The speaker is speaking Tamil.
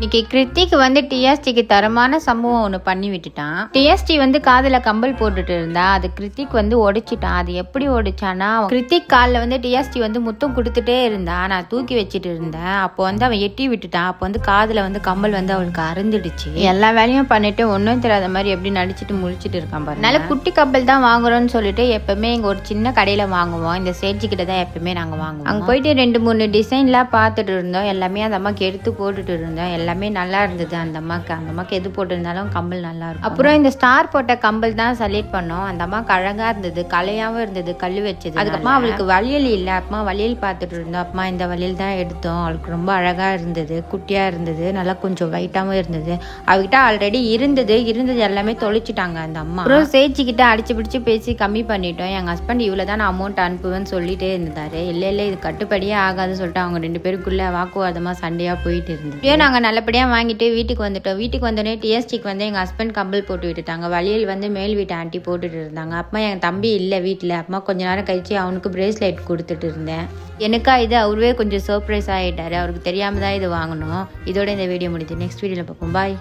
இன்னைக்கு கிருத்திக் வந்து டிஎஸ்டிக்கு தரமான சம்பவம் ஒன்று பண்ணி விட்டுட்டான். டிஎஸ்டி வந்து காதில் கம்பல் போட்டுட்டு இருந்தா அது கிருத்திக் வந்து உடைச்சிட்டான். அது எப்படி உடைச்சானா, கிருத்திக் காலில் வந்து டிஎஸ்டி வந்து முத்தம் கொடுத்துட்டே இருந்தா, நான் தூக்கி வச்சுட்டு இருந்தேன். அப்போ வந்து அவன் எட்டி விட்டுட்டான். அப்போ வந்து காதில் வந்து கம்பல் வந்து அவளுக்கு அருந்துடுச்சு. எல்லா வேலையும் பண்ணிட்டு ஒன்றும் தெரியாத மாதிரி எப்படி நடிச்சிட்டு முழிச்சிட்டு இருக்கான் பாரு. நல்ல குட்டி கம்பல் தான் வாங்குறோம்னு சொல்லிட்டு எப்பவுமே இங்கே ஒரு சின்ன கடையில் வாங்குவோம். இந்த சேட்ஜி கிட்ட தான் எப்பவுமே நாங்கள் வாங்குவோம். அங்கே போயிட்டு 2-3 டிசைன்லாம் பார்த்துட்டு இருந்தோம். எல்லாமே அந்த அம்மாக்கு எடுத்து போட்டுட்டு இருந்தோம். எல்லாமே நல்லா இருந்தது. அந்த அம்மாக்கு எது போட்டிருந்தாலும் கம்பல் நல்லா இருக்கும். அப்புறம் இந்த ஸ்டார் போட்ட கம்பல் தான் செலக்ட் பண்ணோம். அந்த அம்மாக்கு அழகா இருந்தது, கலையாவும் இருந்தது, கல் வச்சது. அதுக்கப்புறமா அவளுக்கு வளையல் இல்லை, அப்புறமா வளையல் பார்த்துட்டு இருந்தோம். அப்புறமா இந்த வளையல் தான் எடுத்தோம். அவளுக்கு ரொம்ப அழகா இருந்தது, குட்டியா இருந்தது, நல்லா கொஞ்சம் வெயிட்டாகவும் இருந்தது. அவகிட்ட ஆல்ரெடி இருந்தது எல்லாமே தொலைச்சிட்டாங்க அந்த அம்மா. அப்புறம் சேச்சிக்கிட்ட அடிச்சு பிடிச்சு பேசி கம்மி பண்ணிட்டோம். எங்க ஹஸ்பண்ட் இவ்வளவுதான் நான் அமௌண்ட் அனுப்புவேன்னு சொல்லிட்டே இருந்தாரு. இல்லை இது கட்டுப்படியே ஆகாதுன்னு சொல்லிட்டு அவங்க 2 பேருக்குள்ள வாக்குவாதமா சண்டையா போயிட்டு இருந்தது. நாங்க நல்லபடியா வாங்கிட்டு வீட்டுக்கு வந்துட்டோம். வீட்டுக்கு வந்தோடனே டிஎஸ்டிக்கு வந்து எங்கள் ஹஸ்பண்ட் கம்பல் போட்டு விட்டுட்டாங்க. வளையல் வந்து மேல் வீட்டு ஆண்டி போட்டுட்டு இருந்தாங்க. அப்போ என் தம்பி இல்லை வீட்டில். அப்பமா கொஞ்ச நேரம் கழிச்சு அவனுக்கு பிரேஸ்லெட் கொடுத்துட்டு இருந்தேன். எனக்கா இது அவருவே கொஞ்சம் சர்ப்ரைஸ் ஆகிட்டாரு. அவருக்கு தெரியாமல் தான் இது வாங்கணும். இதோட இந்த வீடியோ முடியுது. நெக்ஸ்ட் வீடியோவில் பார்ப்போம். பாய்.